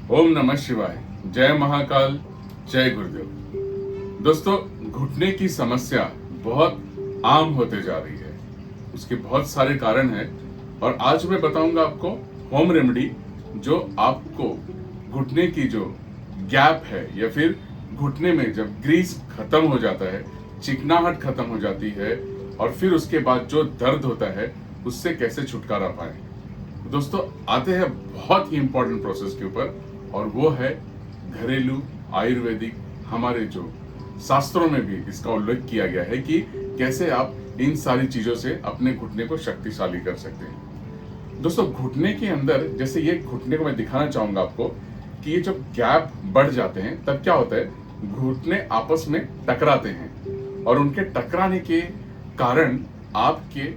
ओम नमः शिवाय। जय महाकाल, जय गुरुदेव। दोस्तों, घुटने की समस्या बहुत आम होते जा रही है। उसके बहुत सारे कारण हैं और आज मैं बताऊंगा आपको होम रेमेडी जो आपको घुटने की जो गैप है या फिर घुटने में जब ग्रीस खत्म हो जाता है, चिकनाहट खत्म हो जाती है और फिर उसके बाद जो दर्द होता है उससे कैसे छुटकारा पाए। दोस्तों, आते हैं बहुत ही इंपॉर्टेंट प्रोसेस के ऊपर और वो है घरेलू आयुर्वेदिक। हमारे जो शास्त्रों में भी इसका उल्लेख किया गया है कि कैसे आप इन सारी चीजों से अपने घुटने को शक्तिशाली कर सकते हैं। दोस्तों, घुटने के अंदर जैसे ये घुटने को मैं दिखाना चाहूंगा आपको कि ये जब गैप बढ़ जाते हैं तब क्या होता है, घुटने आपस में टकराते हैं और उनके टकराने के कारण आपके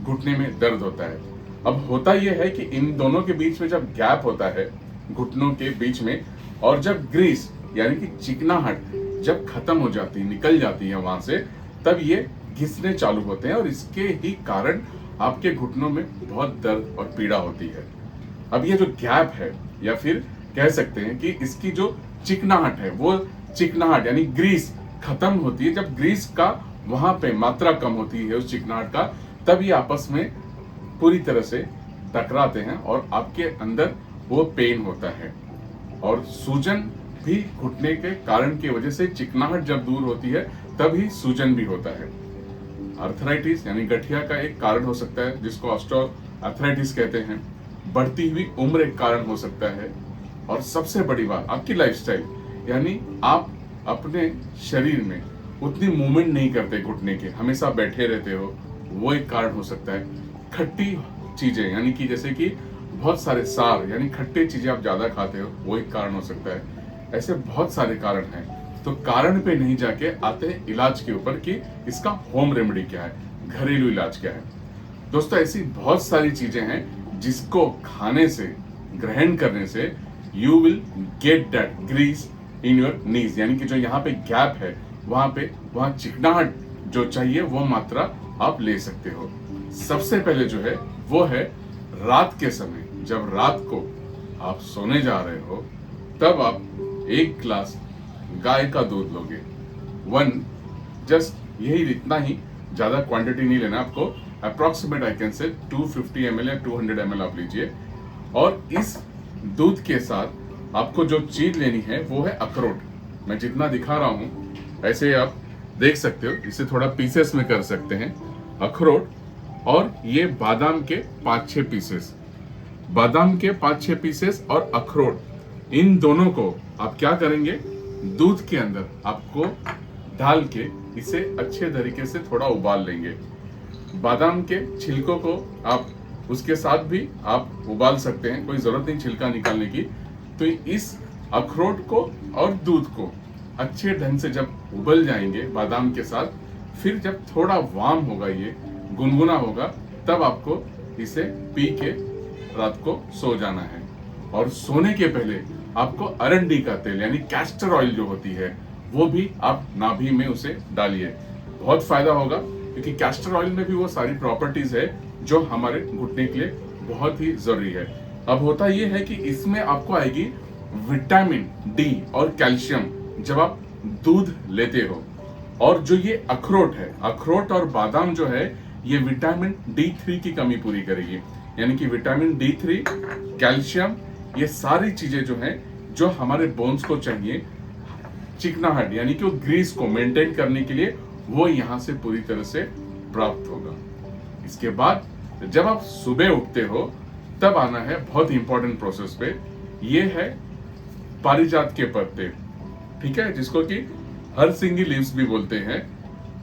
घुटने में दर्द होता है। अब होता यह है कि इन दोनों के बीच में जब गैप होता है घुटनों के बीच में, और जब ग्रीस यानी कि चिकनाहट जब खत्म हो जाती है, निकल जाती है वहां से, तब ये घिसने चालू होते हैं और इसके ही कारण आपके घुटनों में बहुत दर्द और पीड़ा होती है। अब ये जो गैप है या फिर कह सकते हैं कि इसकी जो चिकनाहट है, वो चिकनाहट यानी ग्रीस खत्म होती है। जब ग्रीस का वहां पे मात्रा कम होती है उस चिकनाहट का, तब ये आपस में पूरी तरह से टकराते हैं और आपके अंदर वो पेन होता है। और सूजन भी घुटने के कारण की वजह से, चिकनाहट जब दूर होती है तभी सूजन भी होता है। आर्थराइटिस यानी गठिया का एक कारण हो सकता है, जिसको ऑस्टियो आर्थराइटिस कहते हैं। बढ़ती हुई उम्र एक कारण हो सकता है और सबसे बड़ी बात आपकी लाइफस्टाइल, यानी आप अपने शरीर में उतनी मूवमेंट नहीं करते, घुटने के हमेशा बैठे रहते हो, वो एक कारण हो सकता है। खट्टी चीजें यानी कि जैसे कि बहुत सारे सार यानी खट्टे चीजें आप ज्यादा खाते हो, वो एक कारण हो सकता है। ऐसे बहुत सारे कारण हैं। तो कारण पे नहीं जाके आते हैं इलाज के ऊपर कि इसका होम रेमेडी क्या है, घरेलू इलाज क्या है। दोस्तों, ऐसी बहुत सारी चीजें हैं जिसको खाने से, ग्रहण करने से you will get that grease in your knees, यानी कि जो यहाँ पे गैप है वहां चिकनाहट जो चाहिए वो मात्रा आप ले सकते हो। सबसे पहले जो है वो है रात के समय, जब रात को आप सोने जा रहे हो तब आप एक गिलास गाय का दूध लोगे। वन, जस्ट यही, इतना ही, ज्यादा क्वांटिटी नहीं लेना आपको। Approximate I can say 250 ml या 200 ml आप लीजिए। और इस दूध के साथ आपको जो चीज लेनी है वो है अखरोट। मैं जितना दिखा रहा हूं ऐसे आप देख सकते हो, इसे थोड़ा पीसेस में कर सकते हैं। अखरोट और ये बादाम के 5-6 पीसेस, बादाम के 5-6 पीसेस और अखरोट, इन दोनों को आप क्या करेंगे, दूध के अंदर आपको डाल के इसे अच्छे तरीके से थोड़ा उबाल लेंगे। बादाम के छिलकों को आप उसके साथ भी आप उबाल सकते हैं, कोई जरूरत नहीं छिलका निकालने की। तो इस अखरोट को और दूध को अच्छे ढंग से जब उबल जाएंगे बादाम के साथ, फिर जब थोड़ा वार्म होगा, ये गुनगुना होगा, तब आपको इसे पी के रात को सो जाना है। और सोने के पहले आपको अरंडी का तेल यानी कैस्टर ऑयल जो होती है वो भी आप नाभि में उसे डालिए। बहुत फायदा होगा, क्योंकि कैस्टर ऑयल में भी वो सारी प्रॉपर्टीज है जो हमारे घुटने के लिए बहुत ही जरूरी है। अब होता यह है कि इसमें आपको आएगी विटामिन डी और कैल्शियम जब आप दूध लेते हो। और जो ये अखरोट है, अखरोट और बादाम जो है, ये विटामिन D3 की कमी पूरी करेगी। यानी कि विटामिन D3, कैल्शियम, ये सारी चीजें जो हैं जो हमारे बोन्स को चाहिए, चिकनाहट यानी कि वो ग्रीस को मेंटेन करने के लिए, वो यहाँ से पूरी तरह से प्राप्त होगा। इसके बाद जब आप सुबह उठते हो तब आना है बहुत इंपॉर्टेंट प्रोसेस पे। ये है पारिजात के पत्ते, ठीक है, जिसको कि हरसिंगी लीव्स भी बोलते हैं।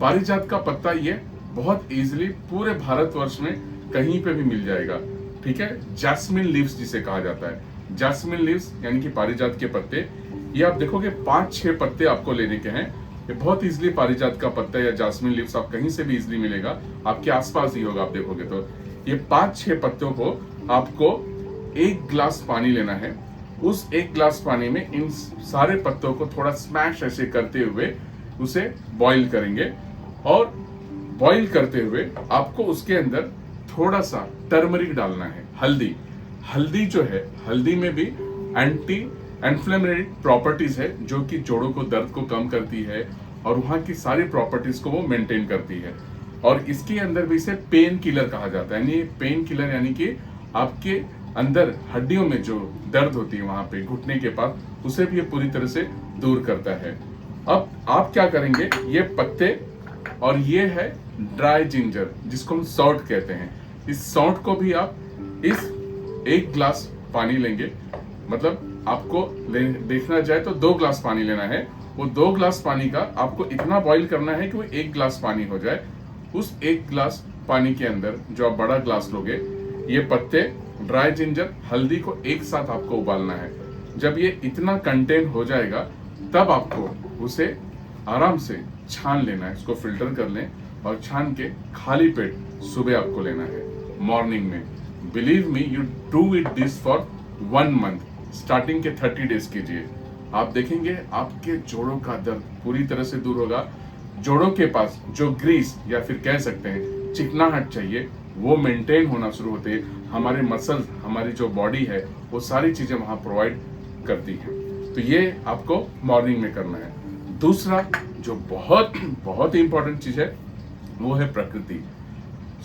पारिजात का पत्ता ये बहुत इजीली पूरे भारतवर्ष में कहीं पे भी मिल जाएगा, ठीक है। जैस्मिन लीव्स जिसे कहा जाता है, जैस्मिन लीव्स यानी कि पारिजात के पत्ते, ये आप देखोगे 5-6 पत्ते आपको लेने के हैं। ये बहुत इजीली पारिजात का पत्ता या जैस्मिन लीव्स आप कहीं से भी इजीली मिलेगा, आपके आसपास ही होगा, आप देखोगे तो। ये 5-6 पत्तों को आपको 1 गिलास पानी लेना है। उस 1 गिलास पानी में इन सारे पत्तों को थोड़ा स्मैश ऐसे करते हुए उसे बॉईल करेंगे। और बॉईल करते हुए आपको उसके अंदर थोड़ा सा टर्मरिक डालना है, हल्दी। हल्दी जो है, हल्दी में भी एंटी इन्फ्लेमेटरी प्रॉपर्टीज है जो कि जोड़ों को दर्द को कम करती है और वहाँ की सारी प्रॉपर्टीज को वो मेंटेन करती है। और इसके अंदर भी इसे पेन किलर कहा जाता है, यानी पेन किलर यानी कि आपके अंदर हड्डियों में जो दर्द होती है वहां पे घुटने के पास, उसे भी ये पूरी तरह से दूर करता है। अब आप क्या करेंगे, ये पत्ते और ये है ड्राई जिंजर जिसको हम सौंठ कहते हैं, इस सौंठ को भी आप इस 1 गिलास पानी लेंगे, मतलब आपको देखना जाए तो 2 गिलास पानी लेना है। वो 2 गिलास पानी का आपको इतना बॉईल करना है कि वो 1 गिलास पानी हो जाए। उस 1 गिलास पानी के अंदर जो आप बड़ा गिलास लोगे, ये पत्ते, ड्राई जिंजर, हल्दी को एक साथ आपको उबालना है। जब ये इतना कंटेन हो जाएगा तब आपको उसे आराम से छान लेना है, इसको फिल्टर कर लें और छान के खाली पेट सुबह आपको लेना है मॉर्निंग में। Believe me, you do it this for 1 month, starting के 30 डेज कीजिए। आप देखेंगे आपके जोड़ों का दर्द पूरी तरह से दूर होगा। जोड़ों के पास जो ग्रीस या फिर कह सकते हैं चिकनाहट चाहिए वो मेंटेन होना शुरू होते हैं। हमारे मसल्स, हमारी जो बॉडी है वो सारी चीजें वहां प्रोवाइड करती हैं। तो ये आपको मॉर्निंग में करना है। दूसरा जो बहुत बहुत ही इंपॉर्टेंट चीज है वो है प्रकृति।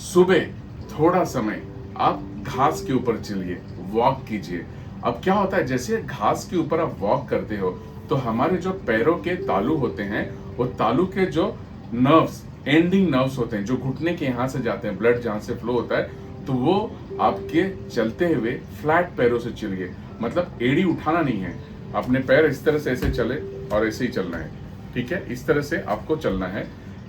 सुबह थोड़ा समय आप घास के ऊपर चलिए, वॉक कीजिए। अब क्या होता है, जैसे घास के ऊपर आप वॉक करते हो तो हमारे जो पैरों के तालू होते हैं, वो तालू के जो नर्व्स, एंडिंग नर्व्स होते हैं जो घुटने के यहाँ से जाते हैं, ब्लड जहाँ से फ्लो होता है, तो वो आपके चलते हुए फ्लैट पैरों से चलिए, मतलब एड़ी उठाना नहीं है। अपने पैर इस तरह से ऐसे चले और ऐसे ही चलना है, ठीक है, इस तरह से आपको चलना है।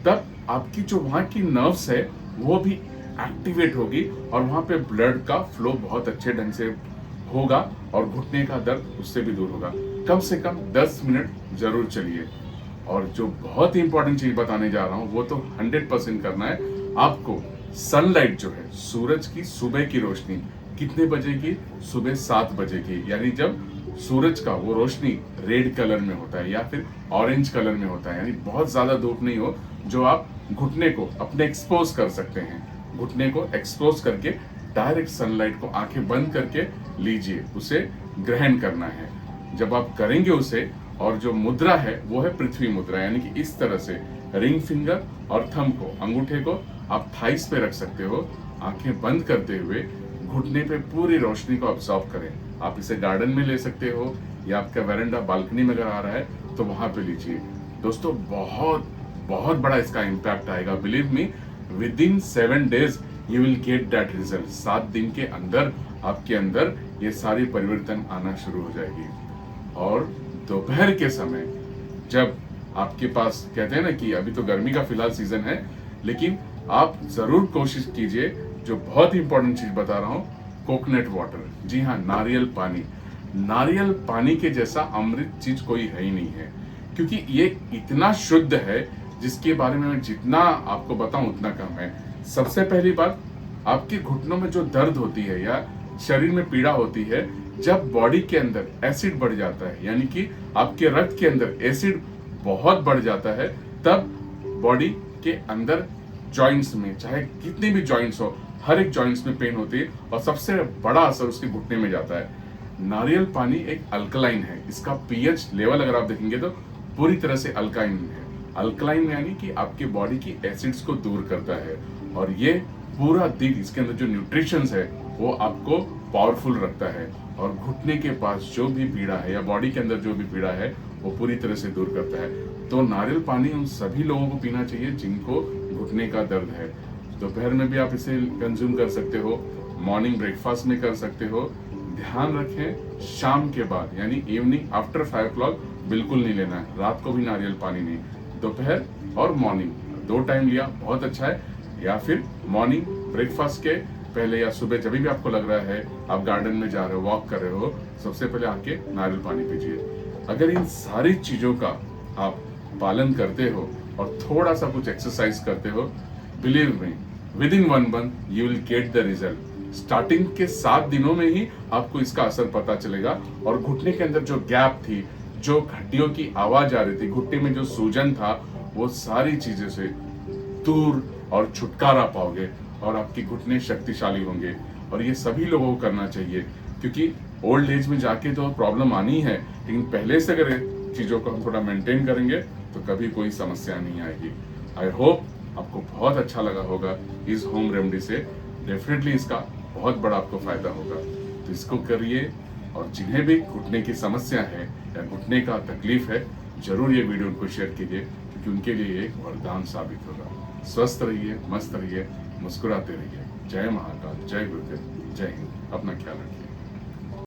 तब आपकी जो वहाँ की नर्व्स है वो भी एक्टिवेट होगी और वहाँ पे ब्लड का फ्लो बहुत अच्छे ढंग से होगा और घुटने का दर्द उससे भी दूर होगा। कम से कम 10 मिनट जरूर चलिए। और जो बहुत ही इंपॉर्टेंट चीज बताने जा रहा हूं वो तो 100% करना है आपको। सनलाइट जो है, सूरज की सुबह की रोशनी कितने बजे की? सुबह 7 बजे की, यानी जब सूरज का वो रोशनी रेड कलर में होता है या फिर ऑरेंज कलर में होता है, यानी बहुत ज्यादा धूप नहीं हो, जो आप घुटने को अपने एक्सपोज कर सकते हैं। घुटने को एक्सपोज करके डायरेक्ट सनलाइट को आंखें बंद करके लीजिए, उसे ग्रहण करना है। जब आप करेंगे उसे, और जो मुद्रा है वो है पृथ्वी मुद्रा, यानी कि इस तरह से रिंग फिंगर और थंब को, अंगूठे को आप थाइस पे रख सकते हो, आंखें बंद करते हुए घुटने पे पूरी रोशनी को ऑब्जॉर्व करें। आप इसे गार्डन में ले सकते हो या आपका वेरेंडा बालकनी में अगर आ रहा है तो वहां पे लीजिए। दोस्तों बहुत बहुत बड़ा इसका इम्पैक्ट आएगा। Believe me, with in 7 days you will get that result. 7 दिन के अंदर आपके अंदर ये सारी परिवर्तन आना शुरू हो जाएगी। और दोपहर के समय जब आपके पास, कहते हैं ना कि अभी तो गर्मी का फिलहाल सीजन है, लेकिन आप जरूर कोशिश कीजिए, जो बहुत ही इंपॉर्टेंट चीज बता रहा हूं, कोकोनट वाटर। जी हाँ, नारियल पानी। नारियल पानी के जैसा अमृत चीज कोई है ही नहीं है, क्योंकि ये इतना शुद्ध है जिसके बारे में मैं जितना आपको बताऊं उतना कम है। सबसे पहली बात, आपके घुटनों में जो दर्द होती है या शरीर में पीड़ा होती है, जब बॉडी के अंदर एसिड बढ़ जाता है, यानी कि आपके रक्त के अंदर एसिड बहुत बढ़ जाता है, तब बॉडी के अंदर जॉइंट्स में, चाहे कितने भी जॉइंट्स हो, हर एक जॉइंट्स में पेन होती है और सबसे बड़ा असर उसके घुटने में जाता है। नारियल पानी एक अल्कलाइन है, इसका पीएच लेवल अगर आप देखेंगे तो पूरी तरह से अल्काइन है। अल्कलाइन यानी कि आपके बॉडी की एसिड्स को दूर करता है, और ये पूरा दिन इसके अंदर जो न्यूट्रिशंस है वो आपको पावरफुल रखता है, और घुटने के पास जो भी पीड़ा है या बॉडी के अंदर जो भी पीड़ा है वो पूरी तरह से दूर करता है। तो नारियल पानी उन सभी लोगों को पीना चाहिए जिनको घुटने का दर्द है। दोपहर में भी आप इसे कंज्यूम कर सकते हो, मॉर्निंग ब्रेकफास्ट में कर सकते हो। ध्यान रखें, शाम के बाद यानी इवनिंग आफ्टर 5 o'clock बिल्कुल नहीं लेना है, रात को भी नारियल पानी नहीं। दोपहर और मॉर्निंग 2 टाइम लिया बहुत अच्छा है, या फिर मॉर्निंग ब्रेकफास्ट के पहले या सुबह जब भी आपको लग रहा है आप गार्डन में जा रहे हो, वॉक कर रहे हो, सबसे पहले आके नारियल पानी पीजिए। अगर इन सारी चीजों का आप पालन करते हो और थोड़ा सा कुछ एक्सरसाइज करते हो, believe me, with in 1 month you will get the result. Starting के 7 दिनों में ही आपको इसका असर पता चलेगा, और घुटने के अंदर जो गैप थी, जो हड्डियों की आवाज आ रही थी, घुटने में जो सूजन था, वो सारी चीजें से दूर और छुटकारा पाओगे और आपके घुटने शक्तिशाली होंगे। और ये सभी लोगों को करना चाहिए, क्योंकि ओल्ड एज में जाके तो प्रॉब्लम आनी है, लेकिन पहले से अगर चीज़ों को हम थोड़ा मेंटेन करेंगे तो कभी कोई समस्या नहीं आएगी। आई होप आपको बहुत अच्छा लगा होगा इस होम रेमेडी से। डेफिनेटली इसका बहुत बड़ा आपको फायदा होगा, तो इसको करिए। और जिन्हें भी घुटने की समस्या है या घुटने का तकलीफ है, जरूर ये वीडियो उनको शेयर कीजिए, क्योंकि उनके लिए एक वरदान साबित होगा। स्वस्थ रहिए, मस्त रहिए, मुस्कुराते रहिए। जय महाकाल, जय गुरुदेव, जय हिंद। अपना ख्याल रखिए।